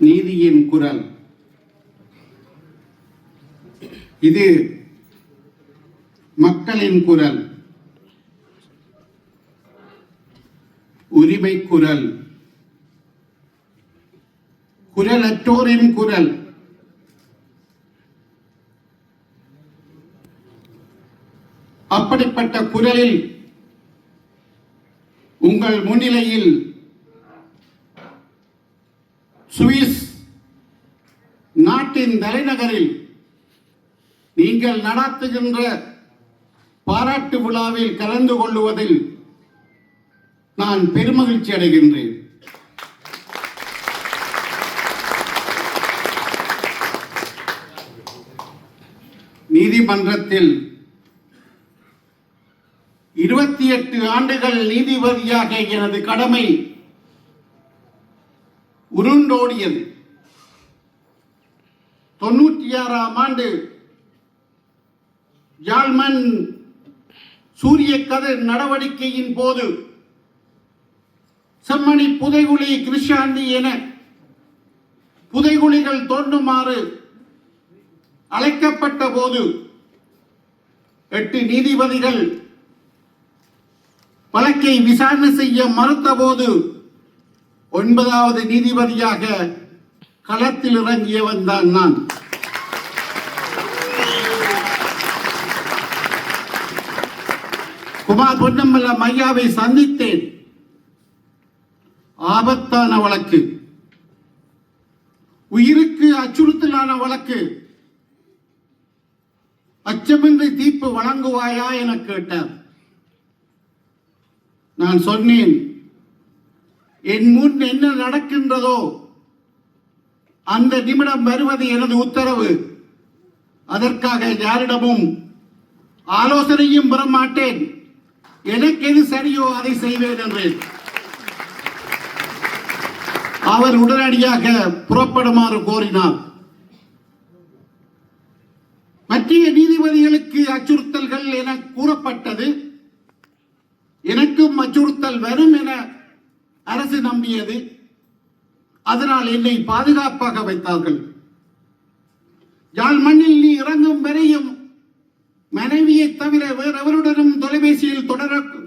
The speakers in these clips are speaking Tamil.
நீதியின் குரல். இது மக்களின் குரல், உரிமை குரல், குரலற்றோரின் குரல். அப்படிப்பட்ட குரலில் உங்கள் முன்னிலையில் சுவிஸ் நாட்டின் தலைநகரில் நீங்கள் நடத்துகின்ற பாராட்டு விழாவில் கலந்து கொள்வதில் நான் பெருமகிழ்ச்சி அடைகின்றேன். நீதிமன்றத்தில் 28 ஆண்டுகள் நீதிபதியாக எனது கடமை உருண்டோடியது. 96ஆம் ஆண்டு ஜாழ்மண் சூரிய கதிர் நடவடிக்கையின் போது செம்மணி புதைகுழி கிருஷாந்தி என புதைகுழிகள் தோண்டுமாறு அழைக்கப்பட்ட போது 8 நீதிபதிகள் வழக்கை விசாரணை செய்ய மறுத்த போது 9வது நீதிபதியாக களத்தில் இறங்கியவன் தான் நான். குமார் பொன்னம்பலம் ஐயாவை சந்தித்தேன். ஆபத்தான வழக்கு, உயிருக்கு அச்சுறுத்தலான வழக்கு. அச்சமின்றி தீர்ப்பு வழங்குவாயா என கேட்டார். நான் சொன்னேன், என் முன் என்ன நடக்கின்றதோ அந்த நிமிடம் வருவது எனது உத்தரவு. அதற்காக யாரிடமும் ஆலோசனையும் பெற மாட்டேன். எனக்கு எது சரியோ அதை செய்வேன் என்றேன். அவர் உடனடியாக புறப்படுமாறு கோரினார். மத்திய நீதிபதிகளுக்கு அச்சுறுத்தல்கள் என கூறப்பட்டது. எனக்கும் அச்சுறுத்தல் வரும் என அரசு நம்பியது. அதனால் என்னை பாதுகாப்பாக வைத்தார்கள். யாழ் மண்ணில் நீ இறங்கும் வரையும் மனைவியை தவிர வேறெவருடனும் தொலைபேசியில்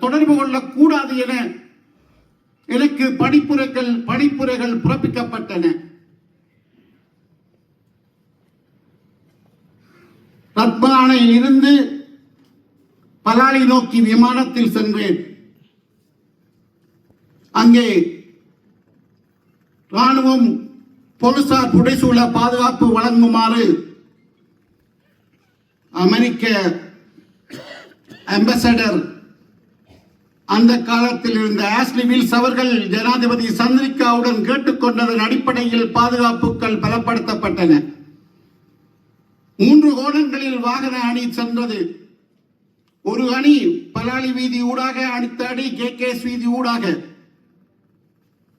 தொடர்பு கொள்ளக்கூடாது என எனக்கு படிப்புரைகள் பிறப்பிக்கப்பட்டன. ரத்மானையில் இருந்து பலாலி நோக்கி விமானத்தில் சென்றேன். அங்கே ராணுவம் போலீசார் புடைசூழ பாதுகாப்பு வழங்குமாறு அமெரிக்க அம்பாசடர் அந்த காலத்தில் இருந்த ஆஷ்லி வில்ஸ் அவர்கள் ஜனாதிபதி சந்திரிகாவுடன் கேட்டுக்கொண்டதன் அடிப்படையில் பாதுகாப்புகள் பலப்படுத்தப்பட்டன. 3 கோணங்களில் வாகன அணி சென்றது. ஒரு அணி பலாலி வீதி ஊடாக, அடுத்த அணி KKS வீதி ஊடாக,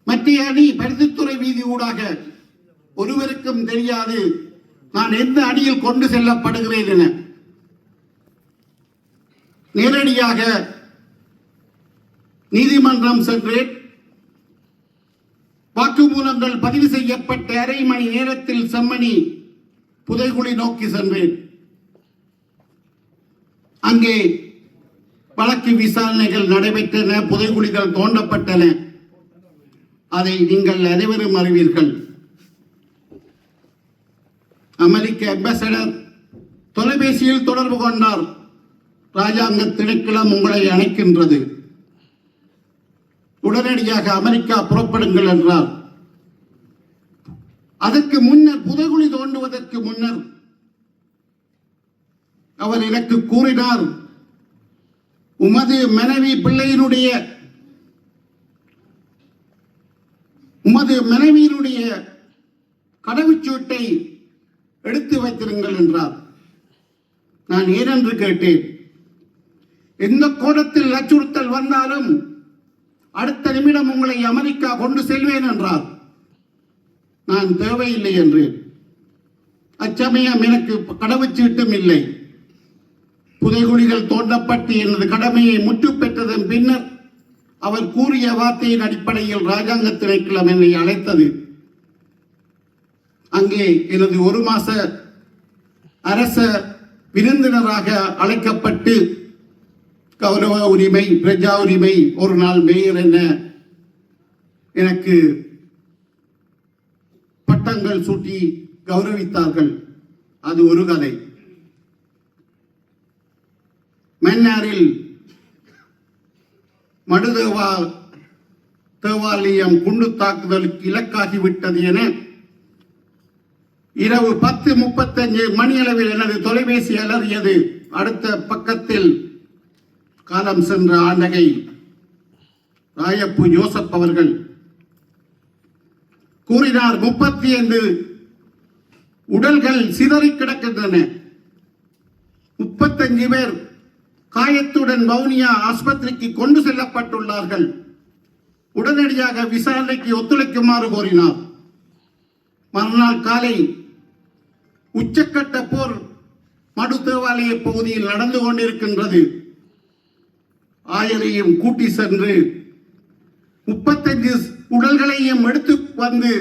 மத்திய அணி பருத்தித்துறை வீதி ஊடாக. ஒருவருக்கும் தெரியாது நான் எந்த அணியில் கொண்டு செல்லப்படுகிறேன் என. நேரடியாக நீதிமன்றம் சென்றேன். வாக்குமூலங்கள் பதிவு செய்யப்பட்ட அரை மணி நேரத்தில் செம்மணி புதைகுழி நோக்கி சென்றேன். அங்கே வழக்கு விசாரணைகள் நடைபெற்றன. புதைகுழிகள் தோண்டப்பட்டன. அதை நீங்கள் அனைவரும் அறிவீர்கள். அமெரிக்க அம்பாசடர் தொலைபேசியில் தொடர்பு கொண்டார். ராஜாங்க திணைக்களம் உங்களை அழைக்கின்றது, உடனடியாக அமெரிக்கா புறப்படுங்கள் என்றார். அதற்கு முன்னர், புதைகுழி தோண்டுவதற்கு முன்னர் அவர் எனக்கு கூறினார், உமது மனைவியினுடைய கடவுச்சீட்டை எடுத்து வைத்திருங்கள் என்றார். நான் ஏனென்று கேட்டேன். எந்த கோணத்தில் அச்சுறுத்தல் வந்தாலும் அடுத்த நிமிடம் உங்களை அமெரிக்கா கொண்டு செல்வேன் என்றார். நான் தேவையில்லை என்றேன். அச்சமயம் எனக்கு கடவுச்சீட்டும் இல்லை. புதைகுழிகள் தோண்டப்பட்டு எனது கடமையை முற்று பெற்றதன் பின்னர் அவர் கூறிய வார்த்தையின் அடிப்படையில் ராஜாங்க திணைக்களம் என்னை அழைத்தது. அங்கே எனது 1 மாச அரச விருந்தினராக அழைக்கப்பட்டு கௌரவ உரிமை, பிரஜா உரிமை, ஒரு நாள் மேயர் என எனக்கு பட்டங்கள் சூட்டி கௌரவித்தார்கள். அது ஒரு கதை. மன்னாரில் மடுதேவா தேவாலயம் குண்டு தாக்குதலுக்கு இலக்காகிவிட்டது என இரவு 10:35 மணியளவில் எனது தொலைபேசி அலறியது. அடுத்த பக்கத்தில் காலம் சென்ற ஆண்டகை ராயப்பு ஜோசப் அவர்கள் கூறினார், 35 உடல்கள் சிதறி கிடக்கின்றன, 35 பேர் காயத்துடன் வவுனியா ஆஸ்பத்திரிக்கு கொண்டு செல்லப்பட்டுள்ளார்கள், உடனடியாக விசாரணைக்கு ஒத்துழைக்குமாறு கோரினார். மறுநாள் காலை உச்சக்கட்ட போர் மடு தேவாலய பகுதியில் நடந்து கொண்டிருக்கின்றது. ஆயரையும் கூட்டி சென்று 35 உடல்களையும் எடுத்து வந்து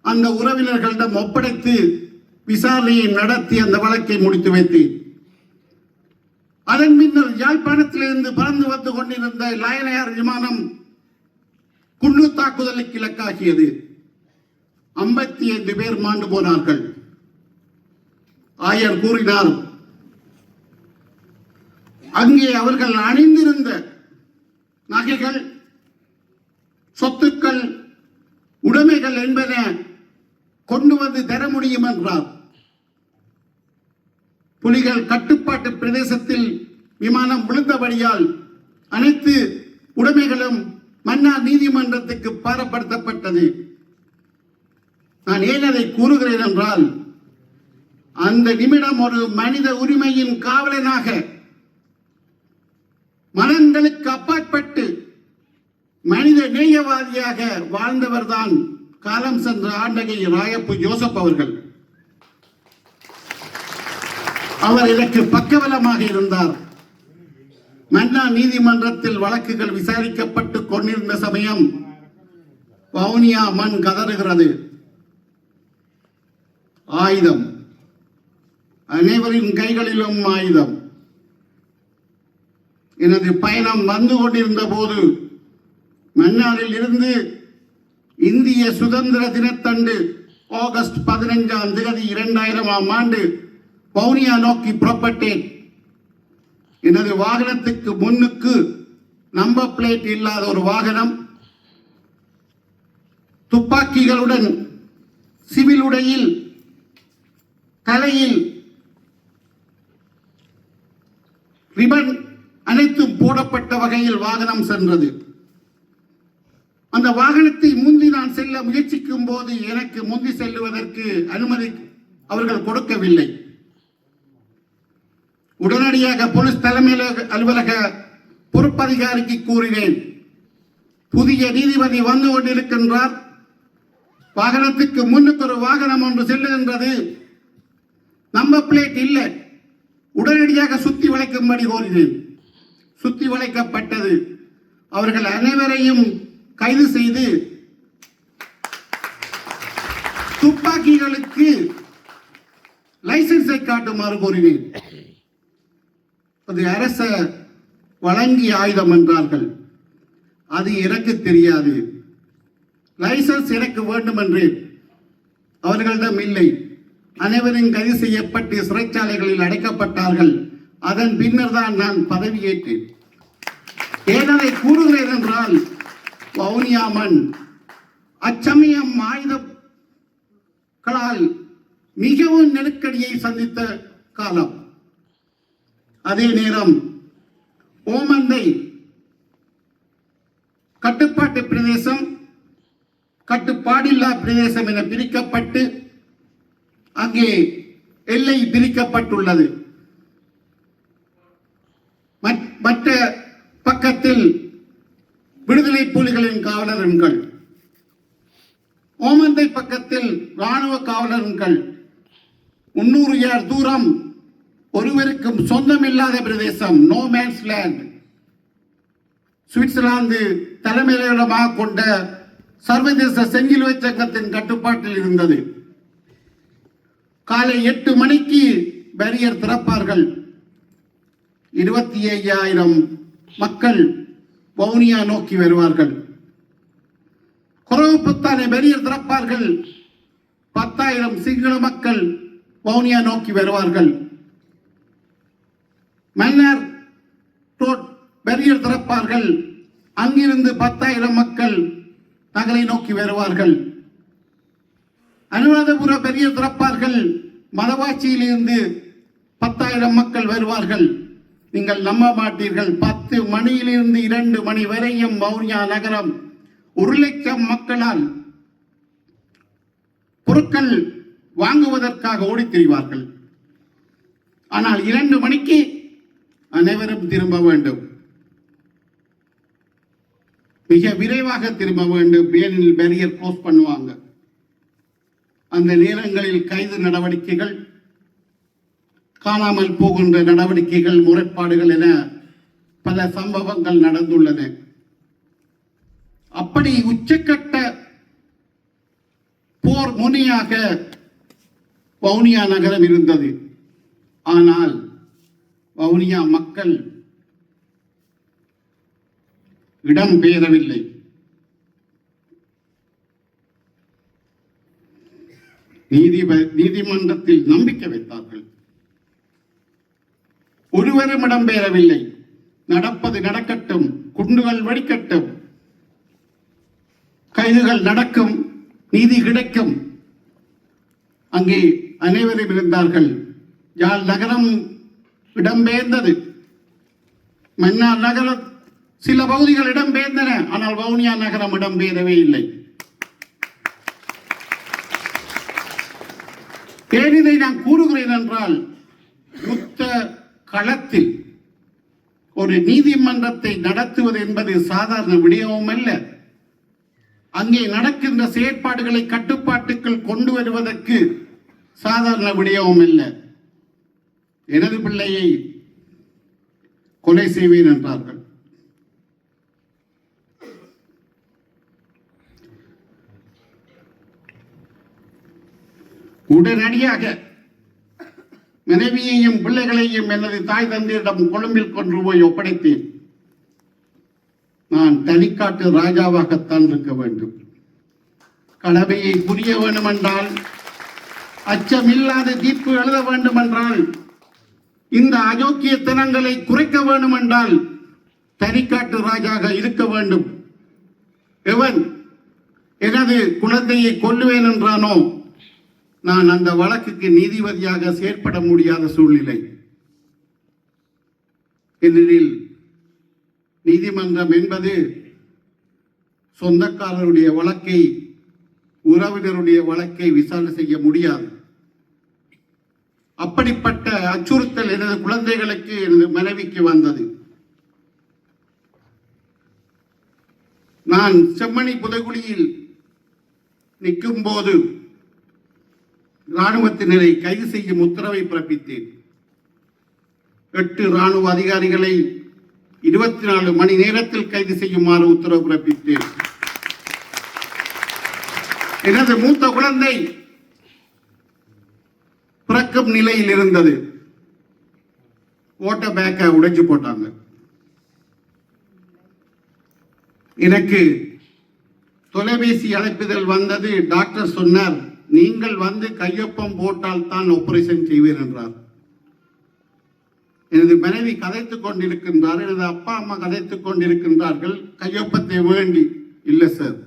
அந்த உறவினர்களிடம் ஒப்படைத்து விசாரணையை நடத்தி அந்த வழக்கை முடித்து வைத்தேன். அதன் பின்னர் யாழ்ப்பாணத்திலிருந்து பறந்து வந்து கொண்டிருந்த லயன் ஏர் விமானம் குண்டு தாக்குதலுக்கு இலக்காகியது. 55 பேர் மாண்டு போனார்கள். ஆயர் கூறினார், அங்கே அவர்கள் அணிந்திருந்த நகைகள், சொத்துக்கள், உடைமைகள் என்பன கொண்டு வந்து தர முடியும் என்றார். புலிகள் கட்டுப்பாட்டு பிரதேசத்தில் விமானம் விழுந்தபடியால் அனைத்து உடைமைகளும் மன்னார் நீதிமன்றத்துக்கு பாரப்படுத்தப்பட்டது. நான் ஏன் அதை கூறுகிறேன் என்றால், அந்த நிமிடம் ஒரு மனித உரிமையின் காவலனாக மனங்களுக்கு அப்பாற்பட்டு மனித நேயவாதியாக வாழ்ந்தவர்தான் காலம் சென்ற ஆண்டகை ராயப்பு ஜோசப் அவர்கள். அவர் எனக்கு பக்கபலமாக இருந்தார். மன்னார் நீதிமன்றத்தில் வழக்குகள் விசாரிக்கப்பட்டு கொண்டிருந்த சமயம் வவுனியா மண் கதறுகிறது. ஆயுதம், அனைவரின் கைகளிலும் ஆயுதம். எனது பயணம் வந்து கொண்டிருந்த போது மன்னாரில் இருந்து இந்திய சுதந்திர தினத்தன்று ஆகஸ்ட் 15ஆம் தேதி 2000ஆம் ஆண்டு வவுனியா நோக்கி புறப்பட்டேன். எனது வாகனத்துக்கு முன்னுக்கு நம்பர் பிளேட் இல்லாத ஒரு வாகனம், துப்பாக்கிகளுடன் சிவில் உடையில், தலையில் ரிபன் அனைத்தும் போடப்பட்ட வகையில் வாகனம் சென்றது. அந்த வாகனத்தை முந்தி நான் செல்ல முயற்சிக்கும் போது எனக்கு முந்தி செல்லுவதற்கு அனுமதி அவர்கள் கொடுக்கவில்லை. உடனடியாக போலீஸ் தலைமை அலுவலக பொறுப்பதிகாரிக்கு கூறினேன், புதிய நீதிபதி வந்து கொண்டிருக்கின்றார், வாகனத்துக்கு முன்னுக்கு ஒரு வாகனம் ஒன்று செல்லுகின்றது, நம்பர் பிளேட் இல்லை, உடனடியாக சுத்தி வளைக்கும்படி கோரினேன். சுத்தி வளைக்கப்பட்டது. அவர்கள் அனைவரையும் கைது செய்து துப்பாக்கிகளுக்கு லைசன்ஸை காட்டுமாறு கோரினேன். அது அரச வழங்கிய ஆயுதம் என்றார்கள். அது எனக்கு தெரியாது. லைசன்ஸ் எனக்கு வேண்டும் என்றேன். அவர்களிடம் இல்லை. அனைவரும் கைது செய்யப்பட்டு சிறைச்சாலைகளில் அடைக்கப்பட்டார்கள். அதன் பின்னர் தான் நான் பதவியேற்றேன். ஏன் அதை கூறுகிறேன் என்றால், வவுனியா மண் அச்சமயம் ஆயுதங்களால் மிகவும் நெருக்கடியை சந்தித்த காலம். அதே நேரம் ஓமந்தை கட்டுப்பாட்டு பிரதேசம், கட்டுப்பாடில்லா பிரதேசம் என பிரிக்கப்பட்டு அங்கே எல்லை பிரிக்கப்பட்டுள்ளது. மற்ற பக்கத்தில் விடுதலை புலிகளின் காவலர்கள், ஓமந்தை பக்கத்தில் ராணுவ காவலர்கள். 300 யார்ட் தூரம் ஒருவருக்கும் சொந்தமில்லாத பிரதேசம், நோ மேன்ஸ் லேண்ட். சுவிட்சர்லாந்து தலைமையிடமாக கொண்ட சர்வதேச செஞ்சிலுவை சங்கத்தின் கட்டுப்பாட்டில் இருந்தது. காலை 8 மணிக்கு பேரியர் திறப்பார்கள். 25,000 மக்கள் வவுனியா நோக்கி வருவார்கள். குறவுப்புத்தானை பேரியர் திறப்பார்கள். 10,000 சிங்கள மக்கள் வவுனியா நோக்கி வருவார்கள். மன்னர் ரோட் பேரியர் திறப்பார்கள். அங்கிருந்து 10,000 மக்கள் நகரை நோக்கி வருவார்கள். அனுராதபுர பேரியர் திறப்பார்கள். மதவாச்சியில் இருந்து 10,000 மக்கள் வருவார்கள். நீங்கள் நம்ப மாட்டீர்கள், 10 மணியிலிருந்து 2 மணி வரையும் வவுனியா நகரம் 1,00,000 மக்களால் பொருட்கள் வாங்குவதற்காக ஓடித் திரிவார்கள். ஆனால் 2 மணிக்கு அனைவரும் திரும்ப வேண்டும். மிக விரைவாக திரும்ப வேண்டும். ஏனெனில் பேரியர் க்ளோஸ் பண்ணுவாங்க. அந்த நேரங்களில் கைது நடவடிக்கைகள், காணாமல் போகின்ற நடவடிக்கைகள், முறைப்பாடுகள் என பல சம்பவங்கள் நடந்துள்ளன. அப்படி உச்சக்கட்ட போர் முனையாக வவுனியா நகரம் இருந்தது. ஆனால் வவுனியா மக்கள் இடம்பெயரவில்லை. நீதிமன்றத்தில் நம்பிக்கை வைத்தார்கள். ஒருவரும் இடம்பெயரவில்லை. நடப்பது நடக்கட்டும், குண்டுகள் வெடிக்கட்டும், கைதுகள் நடக்கும், நீதி கிடைக்கும். அங்கே அனைவரும் இருந்தார்கள். யாழ் நகரம் இடம்பெயர்ந்தது. மன்னார் நகரம் சில பகுதிகள் இடம்பெயர்ந்தன. ஆனால் வவுனியா நகரம் இடம்பெயரவே இல்லை. ஏன் இதை நான் கூறுகிறேன் என்றால், யுத்த களத்தில் ஒரு நீதிமன்றத்தை நடத்துவது என்பது சாதாரண விடயமும் அல்ல. அங்கே நடக்கின்ற செயற்பாடுகளை கட்டுப்பாட்டுக்குள் கொண்டு வருவதற்கு சாதாரண விடயமும் அல்ல. எனது பிள்ளையை கொலை செய்வேன் என்றார்கள். உடனடியாக மனைவியையும் பிள்ளைகளையும் எனது தாய் தந்தையிடம் கொழும்பில் கொண்டு போய் ஒப்படைத்தேன். நான் தனிக்காட்டு ராஜாவாகத்தான் இருக்க வேண்டும். கடமையை புரிய வேண்டும் என்றால், அச்சமில்லாத தீர்ப்பு எழுத வேண்டும் என்றால், இந்த அயோக்கியத்தனங்களை குறைக்க வேண்டும் என்றால் தனிக்காட்டு ராஜாக இருக்க வேண்டும். எவன் எனது குழந்தையை கொல்லுவேன் என்றானோ, நான் அந்த வழக்குக்கு நீதிபதியாக செயற்பட முடியாத சூழ்நிலை. ஏனெனில் நீதிமன்றம் என்பது சொந்தக்காரருடைய வழக்கை, உறவினருடைய வழக்கை விசாரணை செய்ய முடியாது. அப்படிப்பட்ட அச்சுறுத்தல் எனது குழந்தைகளுக்கு, எனது மனைவிக்கு வந்தது. நான் செம்மணி புதைகுழியில் நிற்கும் போது இராணுவத்தினரை கைது செய்யும் உத்தரவை பிறப்பித்தேன். 8 இராணுவ அதிகாரிகளை 24 மணி நேரத்தில் கைது செய்யுமாறு உத்தரவு பிறப்பித்தேன். எனது மூத்த குழந்தை பிறக்கும் நிலையில் இருந்தது. ஓட்ட பேக்கை உடைச்சு போட்டாங்க. எனக்கு தொலைபேசி அழைப்புதல் வந்தது. டாக்டர் சொன்னார், நீங்கள் வந்து கையொப்பம் போட்டால் தான் ஆபரேஷன் செய்வீர் என்றார். எனது மனைவி கதைத்துக் கொண்டிருக்கின்றார். எனது அப்பா அம்மா கதைத்துக் கொண்டிருக்கின்றார்கள். கையொப்பத்தை வேண்டி, இல்லை சார்,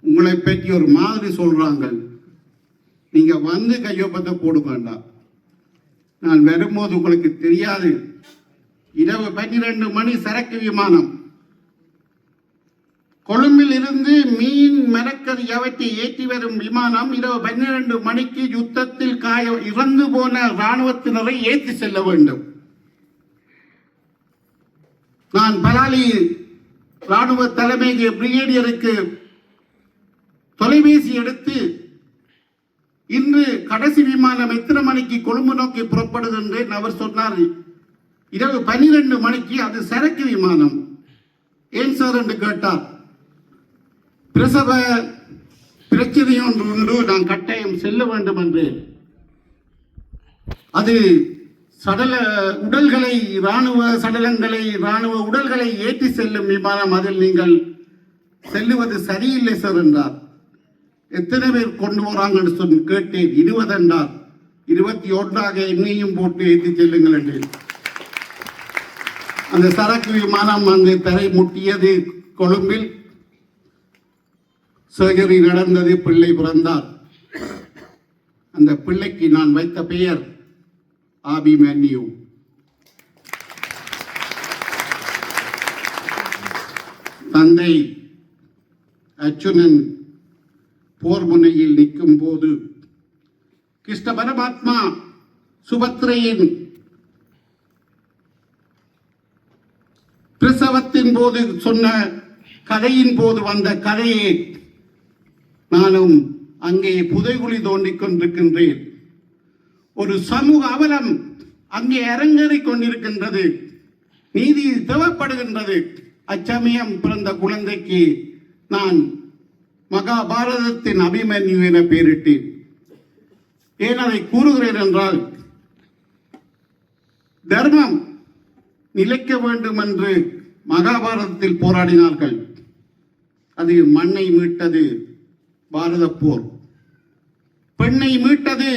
உங்களை பற்றி ஒரு மாதிரி சொல்றாங்க, நீங்க வந்து கையொப்பத்தை போட வேண்டாம். நான் வரும்போது உங்களுக்கு தெரியாது, இரவு 12 மணி சரக்கு விமானம் கொழும்பில் இருந்து மீன் மரக்கறி அவற்றை ஏற்றி வரும் விமானம் இரவு 12 மணிக்கு யுத்தத்தில் இறந்து போன இராணுவத்தினரை ஏற்றி செல்ல வேண்டும். நான் பலாலி இராணுவ தலைமை பிரிகேடியருக்கு தொலைபேசி எடுத்து, இன்று கடைசி விமானம் எத்தனை மணிக்கு கொழும்பு நோக்கி புறப்படுகின்றேன். அவர் சொன்னார், இரவு 12 மணிக்கு. அது சரக்கு விமானம். ஏன் சார் என்று கேட்டார். பிரசவ பிரச்சனை ஒன்று உண்டு, நான் கட்டாயம் செல்ல வேண்டும் என்று அது உடல்களை இராணுவ சடலங்களை இராணுவ உடல்களை ஏற்றி செல்லும் விமானம், அதில் நீங்கள் செல்லுவது சரியில்லை சார் என்றார். எத்தனை பேர் கொண்டு போறாங்கன்னு சொல்லி கேட்டேன். 20 என்றார். 21 என்னையும் போட்டு ஏற்றி செல்லுங்கள் என்றேன். அந்த சரக்கு விமானம் அங்கு தரை முட்டியது. கொழும்பில் சர்ஜரி நடந்தது, பிள்ளை பிறந்தார். அந்த பிள்ளைக்கு நான் வைத்த பெயர் ஆபிமன்யு. தந்தை அர்ச்சுனன் போர் முனையில் நிற்கும் போது கிருஷ்ண பரமாத்மா சுபத்திரையின் பிரசவத்தின் போது சொன்ன கதையின் போது வந்த கதையை நானும் அங்கே புதைகுழி தோண்டிக் கொண்டிருக்கின்றேன். ஒரு சமூக அவலம் அங்கே அரங்கேறிக் கொண்டிருக்கின்றது. நீதி தேவைப்படுகின்றது. அச்சமயம் பிறந்த குழந்தைக்கு நான் மகாபாரதத்தின் அபிமன்யு என பெயரிட்டேன். ஏன் அதை கூறுகிறேன் என்றால், தர்மம் நிலைக்க வேண்டும் என்று மகாபாரதத்தில் போராடினார்கள். அது மண்ணை மீட்டது பாரத போர். பெண்ணை மீட்டது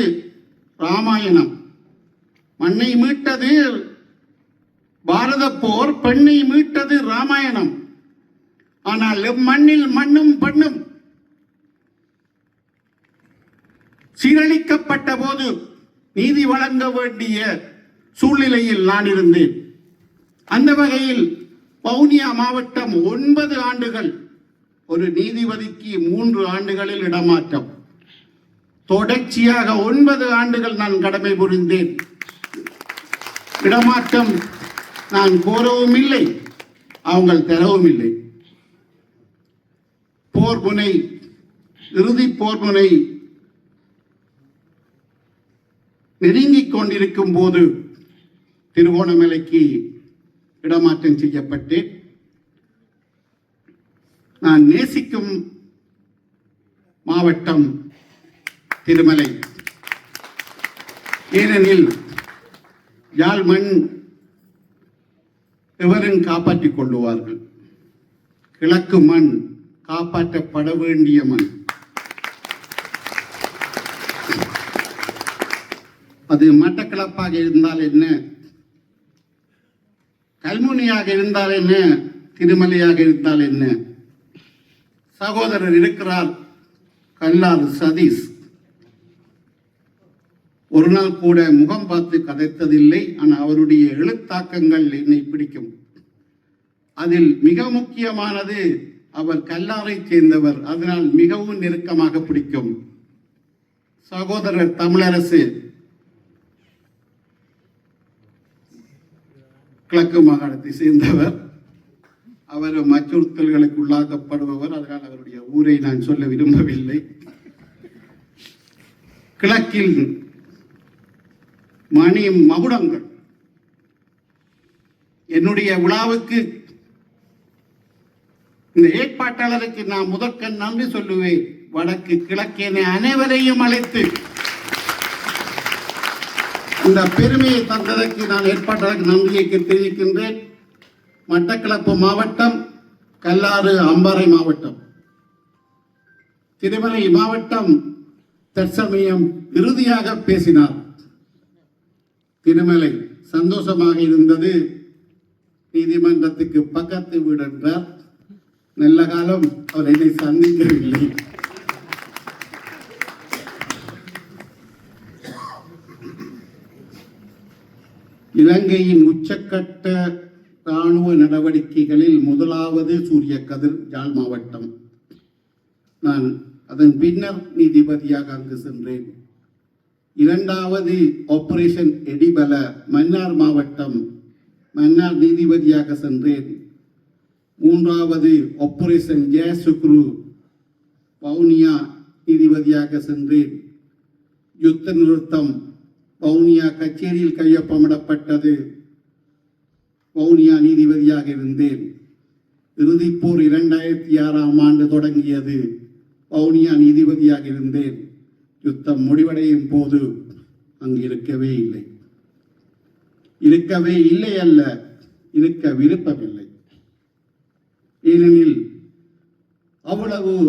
ராமாயணம். மண்ணை மீட்டது பாரத போர், பெண்ணை மீட்டது ராமாயணம். ஆனால் மண்ணில் மண்ணும் பெண்ணும் சீரழிக்கப்பட்ட போது நீதி வழங்க வேண்டிய சூழ்நிலையில் நான் இருந்தேன். அந்த வகையில் வவுனியா மாவட்டம் 9 ஆண்டுகள், ஒரு நீதிபதிக்கு 3 ஆண்டுகளில் இடமாற்றம், தொடர்ச்சியாக 9 ஆண்டுகள் நான் கடமை புரிந்தேன். இடமாற்றம் நான் கோரவும் இல்லை, அவங்க தரவும் இல்லை. போர் முனை, இறுதி போர் முனை நெருங்கிக் கொண்டிருக்கும் போது திருகோணமலைக்கு இடமாற்றம் செய்யப்பட்டேன். நான் நேசிக்கும் மாவட்டம் திருமலை. ஏனெனில் யாழ் மண் எவரும் காப்பாற்றிக் கொள்ளுவார்கள். கிழக்கு மண் காப்பாற்றப்பட வேண்டிய மண். அது மட்டக்களப்பாக இருந்தால் என்ன, கல்முனையாக இருந்தால் என்ன, திருமலையாக இருந்தால் என்ன. சகோதரர் இருக்கிறார் கல்லாறு சதீஷ். ஒரு நாள் கூட முகம் பார்த்து கதைத்ததில்லை. ஆனால் அவருடைய எழுத்தாக்கங்கள் என்னை பிடிக்கும். அதில் மிக முக்கியமானது, அவர் கல்லாரை சேர்ந்தவர், அதனால் மிகவும் நெருக்கமாக பிடிக்கும். சகோதரர் தமிழரசு கிழக்கு மாகாணத்தை சேர்ந்தவர். அவர் அச்சுறுத்தல்களுக்கு உள்ளாக்கப்படுபவர். அதனால் அவருடைய ஊரை நான் சொல்ல விரும்பவில்லை. கிழக்கில் மணி மகுடங்கள். என்னுடைய விழாவுக்கு இந்த ஏற்பாட்டாளருக்கு நான் முதற்கண் நன்றி சொல்லுவேன். வடக்கு கிழக்கேனை அனைவரையும் அழைத்து இந்த பெருமையை தந்ததற்கு நான் ஏற்பாட்டாளருக்கு நன்றியை தெரிவிக்கின்றேன். மட்டக்களப்பு மாவட்டம், கல்லாறு அம்பாறை மாவட்டம், திருமலை மாவட்டம் தற்சமயம் இறுதியாக பேசினார். திருமலை சந்தோஷமாக இருந்தது. நீதிமன்றத்துக்கு பக்கத்து வீடு என்றார். நல்ல காலம் அவர் என்னை சந்திக்கவில்லை. இலங்கையின் உச்சக்கட்ட இராணுவ நடவடிக்கைகளில் முதலாவது சூரிய கதிர் யாழ் மாவட்டம். நான் அதன் பின்னர் நீதிபதியாக அங்கு சென்றேன். இரண்டாவது ஆபரேஷன் எடிபல மன்னார் மாவட்டம், மன்னார் நீதிபதியாக சென்றேன். மூன்றாவது ஆபரேஷன் ஜெயசுக்ரு வவுனியா நீதிபதியாக சென்றேன். யுத்த நிறுத்தம் வவுனியா கச்சேரியில் கையொப்பமிடப்பட்டது. வவுனியா நீதிபதியாக இருந்தேன். இறுதிப்போர் 2006ஆம் ஆண்டு தொடங்கியது. வவுனியா நீதிபதியாக இருந்தேன். யுத்தம் முடிவடையும் போது அங்கு இருக்கவே இல்லை. இருக்கவே இல்லை அல்ல, இருக்க விருப்பமில்லை. ஏனெனில் அவ்வளவு